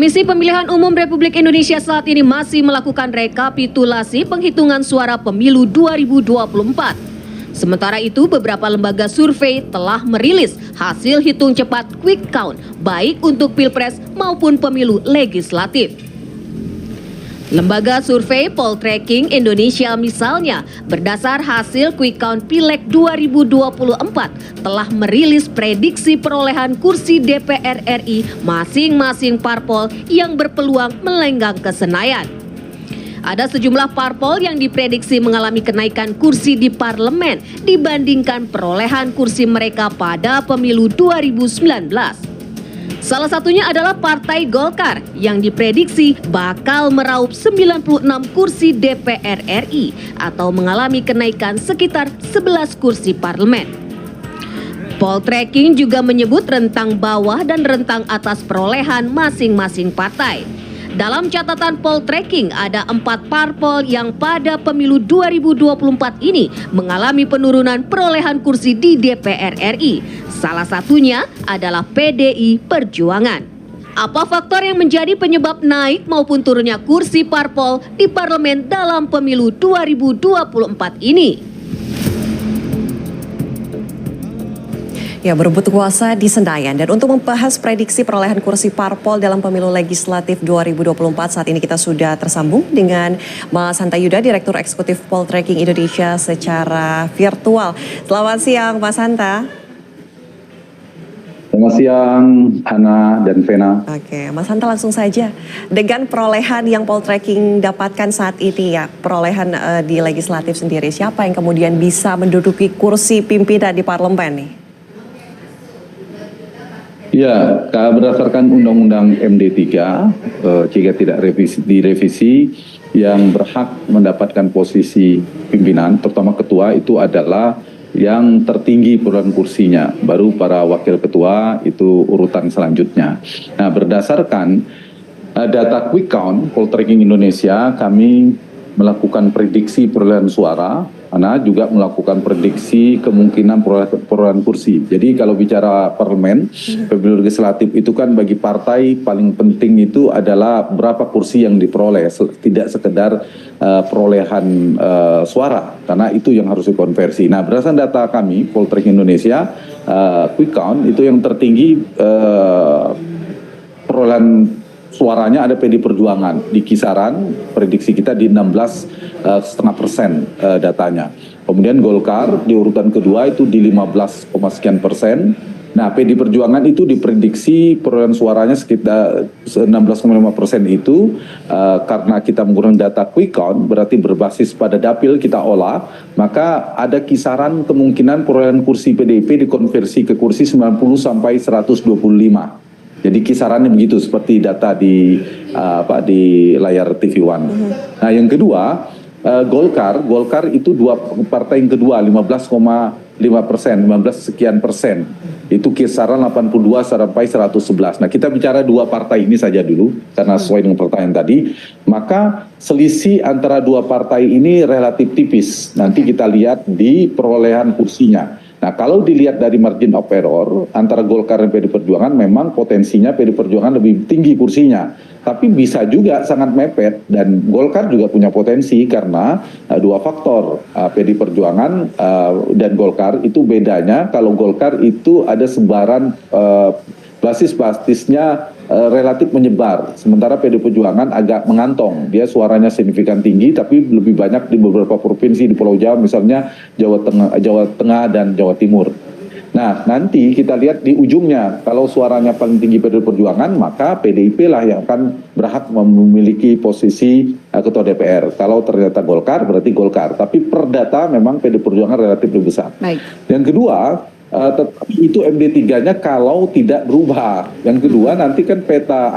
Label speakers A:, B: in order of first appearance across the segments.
A: Komisi Pemilihan Umum Republik Indonesia saat ini masih melakukan rekapitulasi penghitungan suara pemilu 2024. Sementara itu, beberapa lembaga survei telah merilis hasil hitung cepat quick count baik untuk Pilpres maupun pemilu legislatif. Lembaga survei Poltreking Indonesia misalnya, berdasar hasil quick count Pileg 2024 telah merilis prediksi perolehan kursi DPR RI masing-masing parpol yang berpeluang melenggang ke Senayan. Ada sejumlah parpol yang diprediksi mengalami kenaikan kursi di parlemen dibandingkan perolehan kursi mereka pada pemilu 2019. Salah satunya adalah Partai Golkar yang diprediksi bakal meraup 96 kursi DPR RI atau mengalami kenaikan sekitar 11 kursi parlemen. Poltreking juga menyebut rentang bawah dan rentang atas perolehan masing-masing partai. Dalam catatan Poltreking ada 4 parpol yang pada pemilu 2024 ini mengalami penurunan perolehan kursi di DPR RI. Salah satunya adalah PDI Perjuangan. Apa faktor yang menjadi penyebab naik maupun turunnya kursi parpol di parlemen dalam pemilu 2024 ini?
B: Ya, berebut kuasa di Senayan. Dan untuk membahas prediksi perolehan kursi parpol dalam pemilu legislatif 2024, saat ini kita sudah tersambung dengan Mas Hanta Yuda, Direktur Eksekutif Poltreking Indonesia secara virtual. Selamat siang, Mas Hanta.
C: Selamat siang, Hana dan Vena.
B: Oke, Mas Hanta langsung saja. Dengan perolehan yang Poltreking dapatkan saat ini ya, perolehan di legislatif sendiri, siapa yang kemudian bisa menduduki kursi pimpinan di parlemen nih?
C: Ya, berdasarkan Undang-Undang MD3, jika tidak direvisi, yang berhak mendapatkan posisi pimpinan, terutama ketua, itu adalah yang tertinggi perolehan kursinya. Baru para wakil ketua itu urutan selanjutnya. Nah, berdasarkan data quick count Poltreking Indonesia, kami melakukan prediksi perolehan suara, karena juga melakukan prediksi kemungkinan perolehan kursi. Jadi kalau bicara parlemen, pemilu legislatif itu kan bagi partai paling penting itu adalah berapa kursi yang diperoleh, tidak sekedar perolehan suara, karena itu yang harus dikonversi. Nah, berdasarkan data kami, Poltreking Indonesia, quick count itu yang tertinggi perolehan suaranya ada PD Perjuangan di kisaran prediksi kita di 16,5% datanya. Kemudian Golkar di urutan kedua itu di 15, sekian persen. Nah, PD Perjuangan itu diprediksi perolehan suaranya sekitar 16,5% itu karena kita menggunakan data quick count, berarti berbasis pada dapil kita olah, maka ada kisaran kemungkinan perolehan kursi PDIP dikonversi ke kursi 90 sampai 125. Jadi kisarannya begitu seperti data di layar TV One. Nah, yang kedua Golkar itu dua partai yang kedua 15,5%, 15 sekian persen. Itu kisaran 82 sampai 111. Nah, kita bicara dua partai ini saja dulu karena sesuai dengan pertanyaan tadi. Maka selisih antara dua partai ini relatif tipis. Nanti kita lihat di perolehan kursinya. Nah, kalau dilihat dari margin of error antara Golkar dan PD Perjuangan, memang potensinya PD Perjuangan lebih tinggi kursinya. Tapi bisa juga sangat mepet, dan Golkar juga punya potensi karena dua faktor. PD Perjuangan dan Golkar itu bedanya, kalau Golkar itu ada sebaran basis-basisnya relatif menyebar, sementara PD Perjuangan agak mengantong. Dia suaranya signifikan tinggi, tapi lebih banyak di beberapa provinsi di Pulau Jawa, misalnya Jawa Tengah dan Jawa Timur. Nah, nanti kita lihat di ujungnya, kalau suaranya paling tinggi PD Perjuangan, maka PDIP lah yang akan berhak memiliki posisi ketua DPR. Kalau ternyata Golkar, berarti Golkar. Tapi per data memang PD Perjuangan relatif lebih besar.
A: Baik.
C: Yang kedua, tetapi itu MD3-nya kalau tidak berubah. Yang kedua, nanti kan peta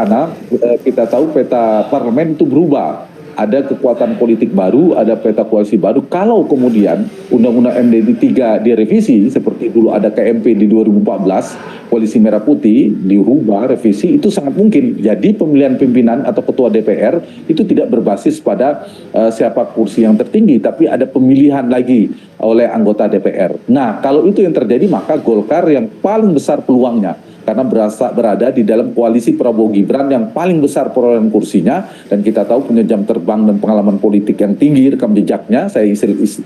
C: kita tahu peta parlemen itu berubah. Ada kekuatan politik baru, ada peta koalisi baru. Kalau kemudian Undang-Undang MD3 direvisi, seperti dulu ada KMP di 2014, Koalisi Merah Putih, dirubah, revisi, itu sangat mungkin. Jadi pemilihan pimpinan atau ketua DPR itu tidak berbasis pada siapa kursi yang tertinggi, tapi ada pemilihan lagi oleh anggota DPR. Nah, kalau itu yang terjadi, maka Golkar yang paling besar peluangnya karena berada di dalam koalisi Prabowo Gibran yang paling besar perolehan kursinya, dan kita tahu punya jam terbang dan pengalaman politik yang tinggi, rekam jejaknya, saya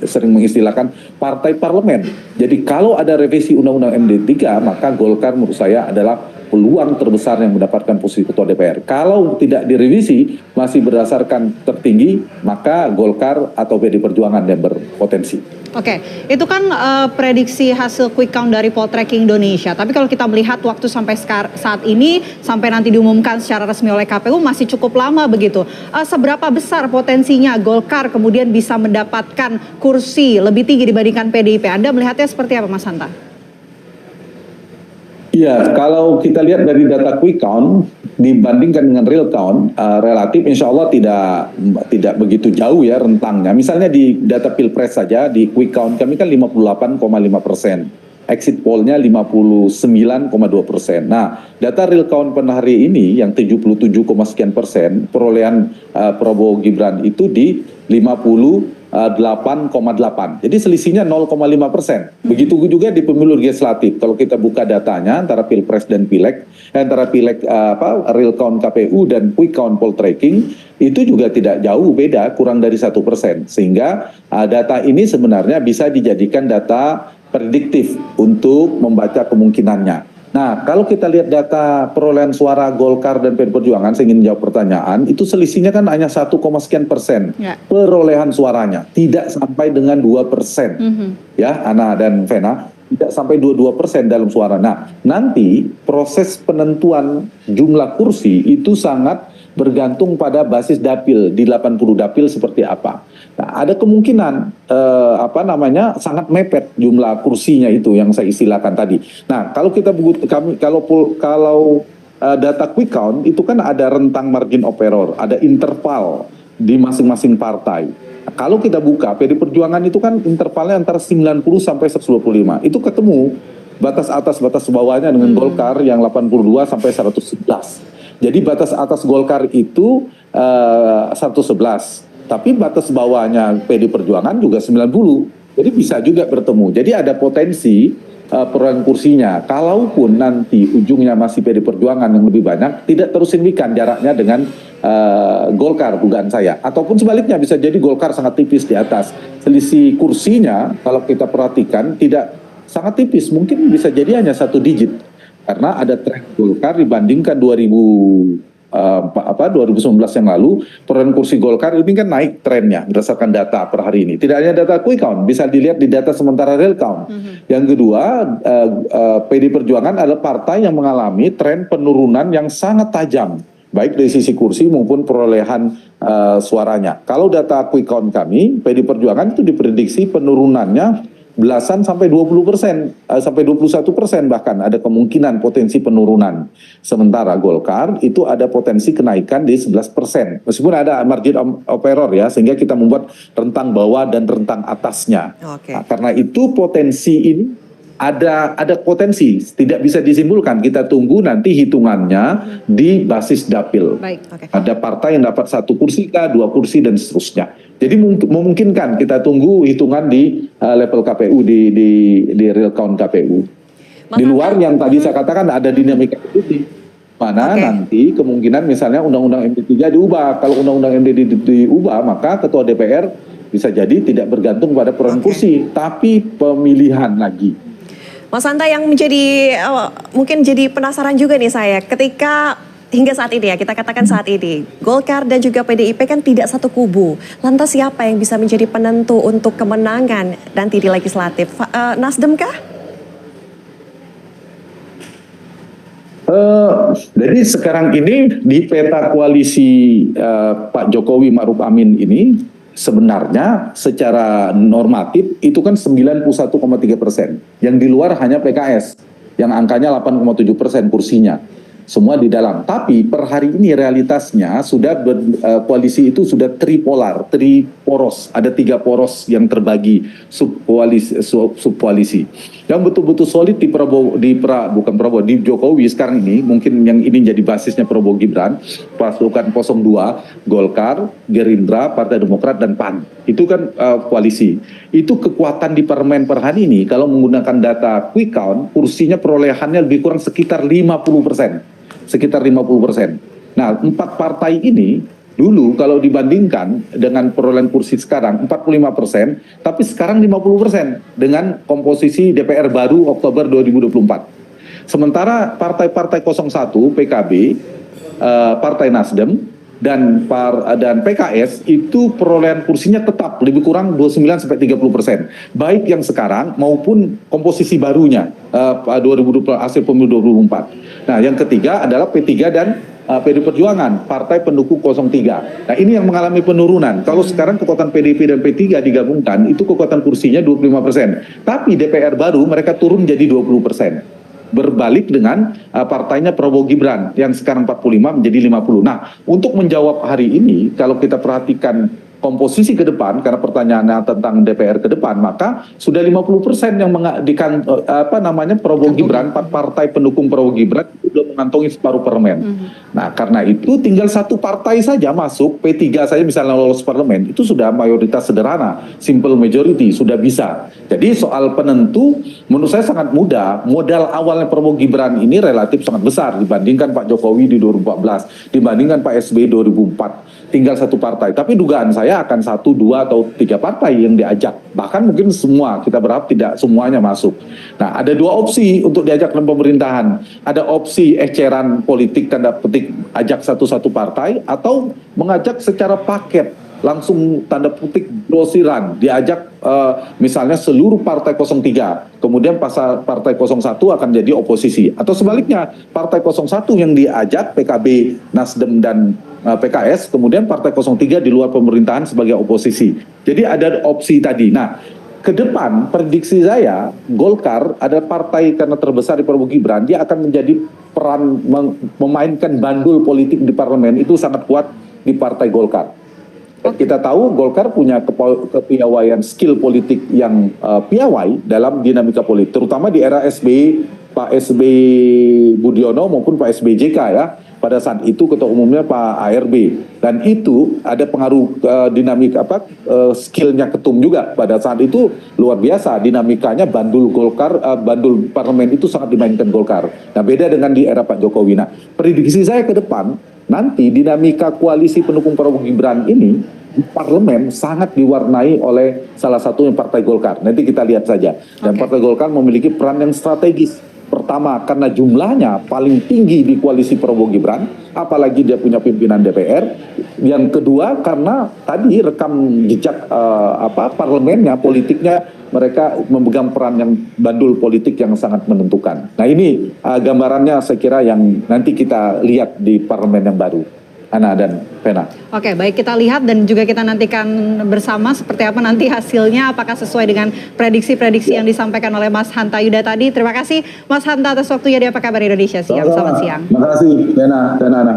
C: sering mengistilahkan partai parlemen. Jadi kalau ada revisi Undang-Undang MD3, maka Golkar menurut saya adalah peluang terbesar yang mendapatkan posisi ketua DPR. Kalau tidak direvisi, masih berdasarkan tertinggi, maka Golkar atau PD Perjuangan yang berpotensi.
D: Oke, itu kan prediksi hasil quick count dari Poltreking Indonesia. Tapi kalau kita melihat waktu sampai saat ini, sampai nanti diumumkan secara resmi oleh KPU masih cukup lama begitu. Seberapa besar potensinya Golkar kemudian bisa mendapatkan kursi lebih tinggi dibandingkan PDIP? Anda melihatnya seperti apa, Mas Hanta?
C: Iya, kalau kita lihat dari data quick count dibandingkan dengan real count, relatif insya Allah tidak begitu jauh ya rentangnya. Misalnya di data Pilpres saja, di quick count kami kan 58,5%. Exit poll-nya 59,2%. Nah, data real count per hari ini yang 77, sekian persen, perolehan Prabowo Gibran itu di 58,8. Jadi selisihnya 0,5%. Begitu juga di pemilu legislatif. Kalau kita buka datanya antara Pilpres dan Pileg, real count KPU dan quick count poltreking itu juga tidak jauh beda, kurang dari 1%. Sehingga data ini sebenarnya bisa dijadikan data prediktif untuk membaca kemungkinannya. Nah, kalau kita lihat data perolehan suara Golkar dan PD Perjuangan, saya ingin jawab pertanyaan, itu selisihnya kan hanya 1, sekian persen perolehan suaranya, tidak sampai dengan 2%. Ya, Ana dan Vena, tidak sampai 22% dalam suara. Nah, nanti proses penentuan jumlah kursi itu sangat bergantung pada basis dapil, di 80 dapil seperti apa. Nah, ada kemungkinan sangat mepet jumlah kursinya itu yang saya istilahkan tadi. Nah, kalau kita data quick count itu kan ada rentang margin of error, ada interval di masing-masing partai. Nah, kalau kita buka PD Perjuangan itu kan intervalnya antara 90 sampai 125. Itu ketemu batas atas batas bawahnya dengan Golkar yang 82 sampai 111. Jadi batas atas Golkar itu 111. Tapi batas bawahnya PD Perjuangan juga 90. Jadi bisa juga bertemu. Jadi ada potensi perolehan kursinya. Kalaupun nanti ujungnya masih PD Perjuangan yang lebih banyak, tidak terus signifikan jaraknya dengan Golkar, dugaan saya. Ataupun sebaliknya bisa jadi Golkar sangat tipis di atas. Selisih kursinya kalau kita perhatikan tidak sangat tipis. Mungkin bisa jadi hanya 1 digit. Karena ada tren Golkar dibandingkan 2019 yang lalu, perolehan kursi Golkar ini kan naik trennya berdasarkan data per hari ini. Tidak hanya data quick count, bisa dilihat di data sementara real count. Yang kedua, PD Perjuangan adalah partai yang mengalami tren penurunan yang sangat tajam, baik dari sisi kursi maupun perolehan suaranya. Kalau data quick count kami, PD Perjuangan itu diprediksi penurunannya belasan sampai 20%, sampai 21% bahkan ada kemungkinan potensi penurunan. Sementara Golkar itu ada potensi kenaikan di 11%. Meskipun ada margin of error ya, sehingga kita membuat rentang bawah dan rentang atasnya. Nah, karena itu potensi ini ada potensi, tidak bisa disimpulkan. Kita tunggu nanti hitungannya di basis dapil. Ada partai yang dapat 1 kursi kah, 2 kursi dan seterusnya. Jadi memungkinkan kita tunggu hitungan di level KPU, di real count KPU. Di luar yang tadi saya katakan ada dinamika itu, mana nanti kemungkinan misalnya Undang-Undang MD3 diubah. Kalau Undang-Undang MD diubah, maka Ketua DPR bisa jadi tidak bergantung pada perolehan kursi, tapi pemilihan lagi.
B: Mas Hanta, yang menjadi mungkin jadi penasaran juga nih saya, ketika hingga saat ini ya, kita katakan saat ini, Golkar dan juga PDIP kan tidak satu kubu. Lantas siapa yang bisa menjadi penentu untuk kemenangan nanti di legislatif? Nasdem kah?
C: Jadi sekarang ini di peta koalisi Pak Jokowi Ma'ruf Amin ini sebenarnya secara normatif itu kan 91,3%. Yang di luar hanya PKS yang angkanya 8,7% kursinya. semua di dalam. Tapi per hari ini realitasnya sudah koalisi itu sudah tripolar, triporos. Ada 3 poros yang terbagi subkoalisi. Yang betul-betul solid di di Jokowi sekarang ini, mungkin yang ini jadi basisnya Prabowo Gibran, pasukan 02, Golkar, Gerindra, Partai Demokrat dan PAN. Itu kan koalisi. Itu kekuatan di parlemen per hari ini kalau menggunakan data quick count, kursinya perolehannya lebih kurang sekitar 50%. Sekitar 50%. Nah, 4 partai ini dulu kalau dibandingkan dengan perolehan kursi sekarang 45%, tapi sekarang 50% dengan komposisi DPR baru Oktober 2024. Sementara partai-partai 01, PKB, Partai Nasdem, dan PKS itu perolehan kursinya tetap lebih kurang 29-30%. Baik yang sekarang maupun komposisi barunya 2020 hasil pemilu 2024. Nah, yang ketiga adalah P3 dan PDI Perjuangan, partai pendukung 03. Nah, ini yang mengalami penurunan. Kalau sekarang kekuatan PDIP dan P3 digabungkan, itu kekuatan kursinya 25%. Tapi DPR baru mereka turun jadi 20%. Berbalik dengan partainya Prabowo Gibran yang sekarang 45 menjadi 50. Nah, untuk menjawab hari ini, kalau kita perhatikan komposisi ke depan, karena pertanyaannya tentang DPR ke depan, maka sudah 50% yang Prabowo Gibran, 4 partai pendukung Prabowo Gibran sudah mengantongi separuh parlemen. Nah, karena itu tinggal 1 partai saja masuk, P3 saja misalnya lolos parlemen, itu sudah mayoritas sederhana, simple majority, sudah bisa. Jadi soal penentu menurut saya sangat mudah. Modal awalnya Prabowo Gibran ini relatif sangat besar dibandingkan Pak Jokowi di 2014, dibandingkan Pak SBY 2004. Tinggal 1 partai, tapi dugaan saya akan 1, 2, atau 3 partai yang diajak. Bahkan mungkin semua, kita berharap tidak semuanya masuk. Nah, ada 2 opsi untuk diajak dalam pemerintahan. Ada opsi eceran politik, tanda petik, ajak satu-satu partai, atau mengajak secara paket, langsung tanda petik grosiran, diajak misalnya seluruh partai 03, kemudian partai 01 akan jadi oposisi. Atau sebaliknya, partai 01 yang diajak PKB, Nasdem, dan PKS, kemudian partai 03 di luar pemerintahan sebagai oposisi. Jadi ada opsi tadi. Nah, ke depan prediksi saya Golkar ada partai karena terbesar di Prabowo Gibran, dia akan menjadi peran memainkan bandul politik di parlemen itu sangat kuat di partai Golkar. Kita tahu Golkar punya kepiawaian skill politik yang piawai dalam dinamika politik, terutama di era SBY, Pak SBY Budiono maupun Pak SBY JK ya. Pada saat itu ketua umumnya Pak ARB, dan itu ada pengaruh dinamika skillnya ketum juga pada saat itu luar biasa, dinamikanya bandul Golkar, bandul parlemen itu sangat dimainkan Golkar. Nah, beda dengan di era Pak Jokowi. Nah, prediksi saya ke depan nanti dinamika koalisi pendukung Prabowo Gibran ini di parlemen sangat diwarnai oleh salah satunya Partai Golkar. Nanti kita lihat saja. Dan Partai Golkar memiliki peran yang strategis. Pertama, karena jumlahnya paling tinggi di koalisi Prabowo Gibran, apalagi dia punya pimpinan DPR. Yang kedua, karena tadi rekam jejak parlemennya, politiknya, mereka memegang peran yang bandul politik yang sangat menentukan. Nah, ini gambarannya saya kira yang nanti kita lihat di parlemen yang baru. Ana dan Vena.
D: Oke, baik, kita lihat dan juga kita nantikan bersama seperti apa nanti hasilnya, apakah sesuai dengan prediksi-prediksi yang disampaikan oleh Mas Hanta Yuda tadi. Terima kasih Mas Hanta atas waktunya di Apa Kabar Indonesia Siang. Selamat siang.
C: Terima kasih Vena dan Ana.